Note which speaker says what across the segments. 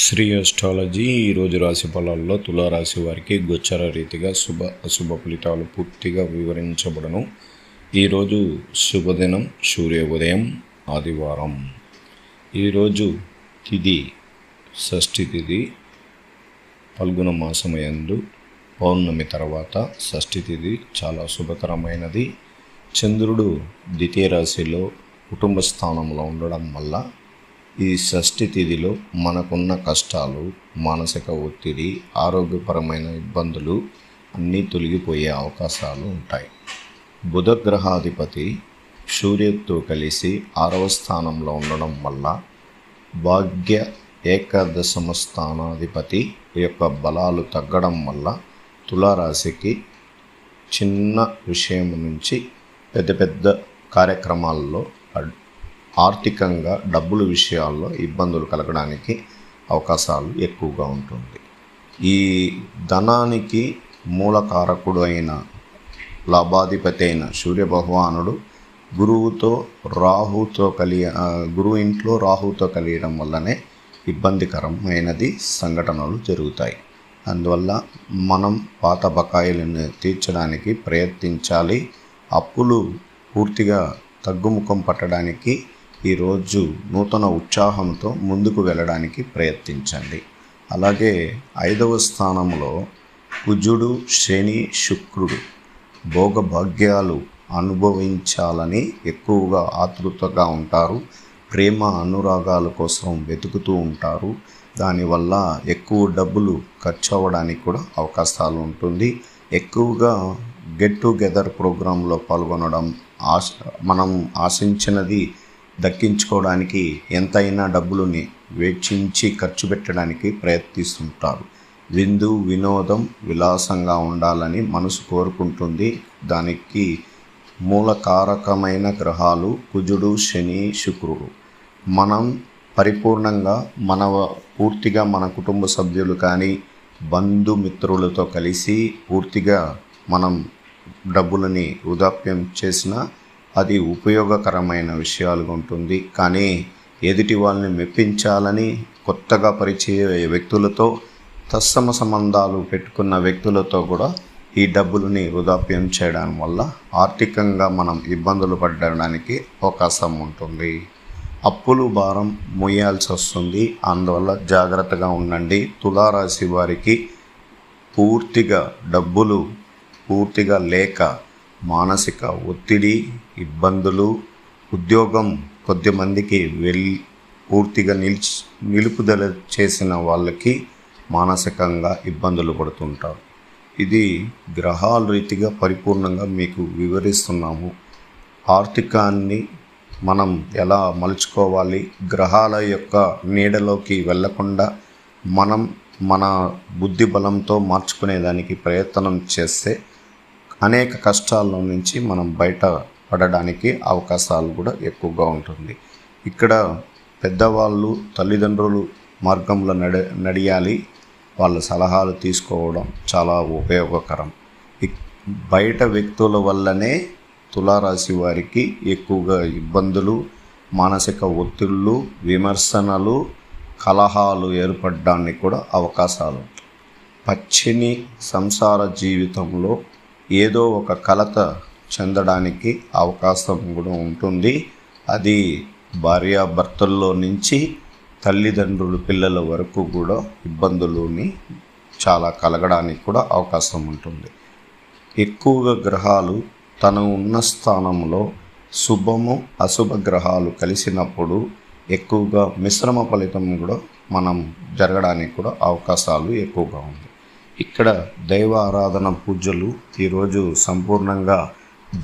Speaker 1: Shri astrology ఈరోజు రాశి ఫలాల్లో తులారాశి వారికి గోచర రీతిగా అశుభ ఫలితాలు పూర్తిగా వివరించబడను. ఈరోజు శుభదినం, సూర్యోదయం, ఆదివారం. ఈరోజు తిథి షష్ఠి తిథి. ఫల్గుణ మాసమయందు పౌర్ణమి తర్వాత షష్ఠి తిథి చాలా శుభకరమైనది. చంద్రుడు ద్వితీయ రాశిలో కుటుంబ స్థానంలో ఉండడం వల్ల ఈ షష్ఠి తిథిలో మనకున్న కష్టాలు, మానసిక ఒత్తిడి, ఆరోగ్యపరమైన ఇబ్బందులు అన్నీ తొలగిపోయే అవకాశాలు ఉంటాయి. బుధ గ్రహాధిపతి సూర్యుడితో కలిసి 6వ స్థానంలో ఉండడం వల్ల భాగ్య ఏకాదశమ స్థానాధిపతి యొక్క బలాలు తగ్గడం వల్ల తులారాశికి చిన్న విషయం నుంచి పెద్ద పెద్ద కార్యక్రమాల్లో ఆర్థికంగా డబ్బుల విషయాల్లో ఇబ్బందులు కలగడానికి అవకాశాలు ఎక్కువగా ఉంటుంది. ఈ ధనానికి మూలకారకుడు అయిన లాభాధిపతి అయిన సూర్యభగవానుడు గురువు ఇంట్లో రాహుతో కలియడం వల్లనే ఇబ్బందికరమైనది సంఘటనలు జరుగుతాయి. అందువల్ల మనం పాత బకాయిలను తీర్చడానికి ప్రయత్నించాలి. అప్పులు పూర్తిగా తగ్గుముఖం పట్టడానికి ఈరోజు నూతన ఉత్సాహంతో ముందుకు వెళ్ళడానికి ప్రయత్నించండి. అలాగే 5వ స్థానంలో కుజుడు, శని, శుక్రుడు భోగభాగ్యాలు అనుభవించాలని ఎక్కువగా ఆతృతగా ఉంటారు. ప్రేమ అనురాగాల కోసం వెతుకుతూ ఉంటారు. దానివల్ల ఎక్కువ డబ్బులు ఖర్చు అవ్వడానికి కూడా అవకాశాలు ఉంటుంది. ఎక్కువగా గెట్ టుగెదర్ ప్రోగ్రాంలో పాల్గొనడం, మనం ఆశించినది దక్కించుకోవడానికి ఎంతైనా డబ్బులని వెచ్చించి ఖర్చు పెట్టడానికి ప్రయత్నిస్తుంటారు. విందు వినోదం విలాసంగా ఉండాలని మనసు కోరుకుంటుంది. దానికి మూలకారకమైన గ్రహాలు కుజుడు, శని, శుక్రుడు. మనం పరిపూర్ణంగా పూర్తిగా మన కుటుంబ సభ్యులు కానీ బంధుమిత్రులతో కలిసి పూర్తిగా మనం డబ్బులని వృధాప్యం చేసినా అది ఉపయోగకరమైన విషయాలుగా ఉంటుంది. కానీ ఎదుటి వాళ్ళని మెప్పించాలని కొత్తగా పరిచయ వ్యక్తులతో, తత్సమ సంబంధాలు పెట్టుకున్న వ్యక్తులతో కూడా ఈ డబ్బులని వృధాప్యం చేయడం వల్ల ఆర్థికంగా మనం ఇబ్బందులు పడడానికి అవకాశం ఉంటుంది. అప్పులు భారం మోయాల్సి వస్తుంది. అందువల్ల జాగ్రత్తగా ఉండండి. తులారాశి వారికి డబ్బులు పూర్తిగా లేక మానసిక ఒత్తిడి, ఇబ్బందులు, ఉద్యోగం కొద్దిమందికి పూర్తిగా నిలుపుదల చేసిన వాళ్ళకి మానసికంగా ఇబ్బందులు పడుతుంటారు. ఇది గ్రహాల రీతిగా పరిపూర్ణంగా మీకు వివరిస్తున్నాము. ఆర్థికాన్ని మనం ఎలా మలుచుకోవాలి, గ్రహాల యొక్క నీడలోకి వెళ్ళకుండా మనం మన బుద్ధి బలంతో మార్చుకునేదానికి ప్రయత్నం చేస్తే అనేక కష్టాల నుంచి మనం బయట పడడానికి అవకాశాలు కూడా ఎక్కువగా ఉంటుంది. ఇక్కడ పెద్దవాళ్ళు, తల్లిదండ్రులు మార్గంలో నడియాలి. వాళ్ళ సలహాలు తీసుకోవడం చాలా ఉపయోగకరం. బయట వ్యక్తుల వల్లనే తులారాశి వారికి ఎక్కువగా ఇబ్బందులు, మానసిక ఒత్తిళ్ళు, విమర్శనలు, కలహాలు ఏర్పడడానికి కూడా అవకాశాలు. పచ్చని సంసార జీవితంలో ఏదో ఒక కలత చెందడానికి అవకాశం కూడా ఉంటుంది. అది భార్యాభర్తల్లో నుంచి తల్లిదండ్రులు, పిల్లల వరకు కూడా ఇబ్బందులని చాలా కలగడానికి కూడా అవకాశం ఉంటుంది. ఎక్కువగా గ్రహాలు తను ఉన్న స్థానంలో శుభము, అశుభ గ్రహాలు కలిసినప్పుడు ఎక్కువగా మిశ్రమ ఫలితం కూడా మనం జరగడానికి కూడా అవకాశాలు ఎక్కువగా ఉంది. ఇక్కడ దైవ ఆరాధన పూజలు ఈరోజు సంపూర్ణంగా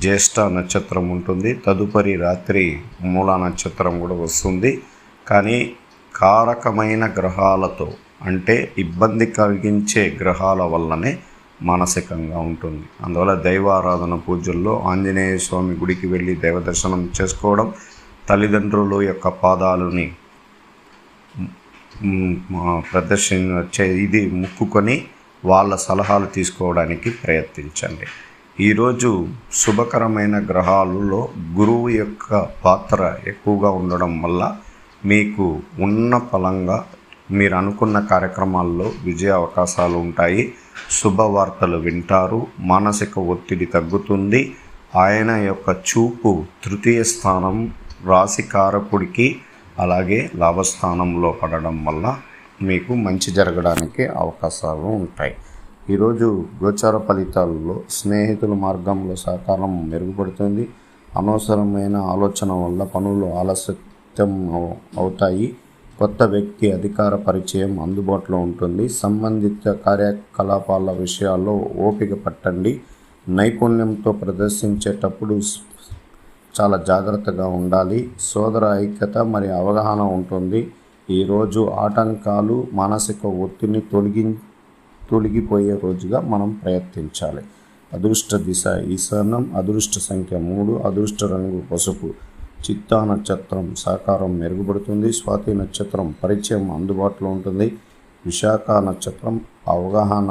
Speaker 1: జ్యేష్ఠ నక్షత్రం ఉంటుంది. తదుపరి రాత్రి మూలా నక్షత్రం కూడా వస్తుంది. కానీ కారకమైన గ్రహాలతో, అంటే ఇబ్బంది కలిగించే గ్రహాల వల్లనే మానసికంగా ఉంటుంది. అందువల్ల దైవారాధన పూజల్లో ఆంజనేయ స్వామి గుడికి వెళ్ళి దైవ దర్శనం చేసుకోవడం, తల్లిదండ్రుల యొక్క పాదాలని ఇది ముక్కుకొని వాళ్ళ సలహాలు తీసుకోవడానికి ప్రయత్నించండి. ఈరోజు శుభకరమైన గ్రహాలలో గురువు యొక్క పాత్ర ఎక్కువగా ఉండడం వల్ల మీకు ఉన్న ఫలంగా మీరు అనుకున్న కార్యక్రమాల్లో విజయ అవకాశాలు ఉంటాయి. శుభవార్తలు వింటారు. మానసిక ఒత్తిడి తగ్గుతుంది. ఆయన యొక్క చూపు తృతీయ స్థానం రాశికారకుడికి అలాగే లాభస్థానంలో పడడం వల్ల మీకు మంచి జరగడానికి అవకాశాలు ఉంటాయి. ఈరోజు గోచార ఫలితాల్లో స్నేహితుల మార్గంలో సహకారం మెరుగుపడుతుంది. అనవసరమైన ఆలోచన వల్ల పనులు ఆలస్యం అవుతాయి. కొత్త వ్యక్తి అధికార పరిచయం అందుబాటులో ఉంటుంది. సంబంధిత కార్యకలాపాల విషయాల్లో ఓపిక పట్టండి. నైపుణ్యంతో ప్రదర్శించేటప్పుడు చాలా జాగ్రత్తగా ఉండాలి. సోదర ఐక్యత మరియు అవగాహన ఉంటుంది. ఈరోజు ఆటంకాలు మానసిక ఒత్తిడిని తొలగిపోయే రోజుగా మనం ప్రయత్నించాలి. అదృష్ట దిశ ఈశాన్యం, అదృష్ట సంఖ్య 3, అదృష్ట రంగు పసుపు. చిత్తా నక్షత్రం సహకారం మెరుగుపడుతుంది. స్వాతి నక్షత్రం పరిచయం అందుబాటులో ఉంటుంది. విశాఖ నక్షత్రం అవగాహన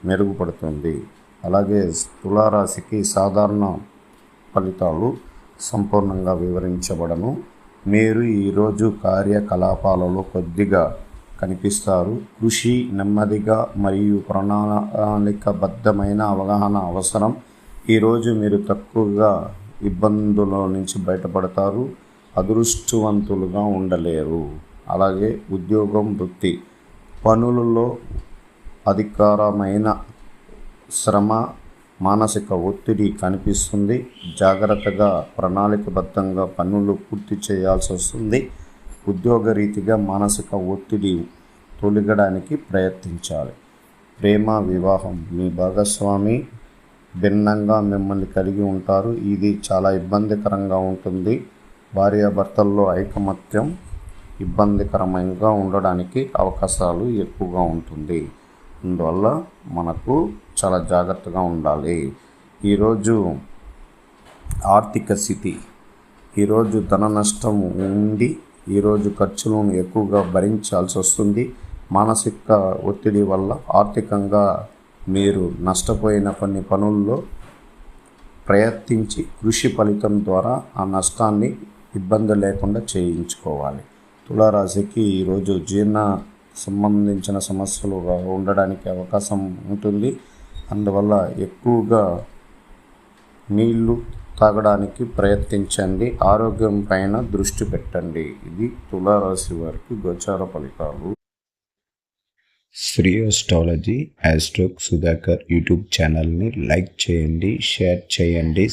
Speaker 1: మెరుగుపడుతుంది. అలాగే తులారాశికి సాధారణ ఫలితాలు సంపూర్ణంగా వివరించబడను. మీరు ఈరోజు కార్యకలాపాలలో కొద్దిగా కనిపిస్తారు. కృషి నెమ్మదిగా మరియు ప్రణాళికబద్ధమైన అవగాహన అవసరం. ఈరోజు మీరు తక్కువగా ఇబ్బందుల నుంచి బయటపడతారు. అదృష్టవంతులుగా ఉండలేరు. అలాగే ఉద్యోగం, వృత్తి పనులలో అధికారమైన శ్రమ, మానసిక ఒత్తిడి కనిపిస్తుంది. జాగ్రత్తగా ప్రణాళికబద్ధంగా పనులు పూర్తి చేయాల్సి వస్తుంది. ఉద్యోగరీతిగా మానసిక ఒత్తిడి తొలగడానికి ప్రయత్నించాలి. ప్రేమ, వివాహం మీ భాగస్వామి భిన్నంగా మిమ్మల్ని కలిగి ఉంటారు. ఇది చాలా ఇబ్బందికరంగా ఉంటుంది. భార్యాభర్తల్లో ఐకమత్యం ఇబ్బందికరంగా ఉండడానికి అవకాశాలు ఎక్కువగా ఉంటుంది. అందువల్ల మనకు చాలా జాగ్రత్తగా ఉండాలి. ఈరోజు ఆర్థిక స్థితి, ఈరోజు ధన నష్టం ఉండి ఈరోజు ఖర్చులను ఎక్కువగా భరించాల్సి వస్తుంది. మానసిక ఒత్తిడి వల్ల ఆర్థికంగా మీరు నష్టపోయిన కొన్ని పనుల్లో ప్రయత్నించి కృషి ఫలితం ద్వారా ఆ నష్టాన్ని ఇబ్బంది లేకుండా చేయించుకోవాలి. తులారాశికి ఈరోజు జీర్ణ సంబంధించిన సమస్యలు ఉండడానికి అవకాశం ఉంటుంది. అందువల్ల ఎక్కువగా నీళ్లు తాగడానికి ప్రయత్నించండి. ఆరోగ్యం పైన దృష్టి పెట్టండి. ఇది తులారాశి వారికి గోచార ఫలితాలు. శ్రీ ఆస్ట్రాలజీ ఆస్ట్రోక్ సుధాకర్ యూట్యూబ్ ఛానల్ని లైక్ చేయండి, షేర్ చేయండి.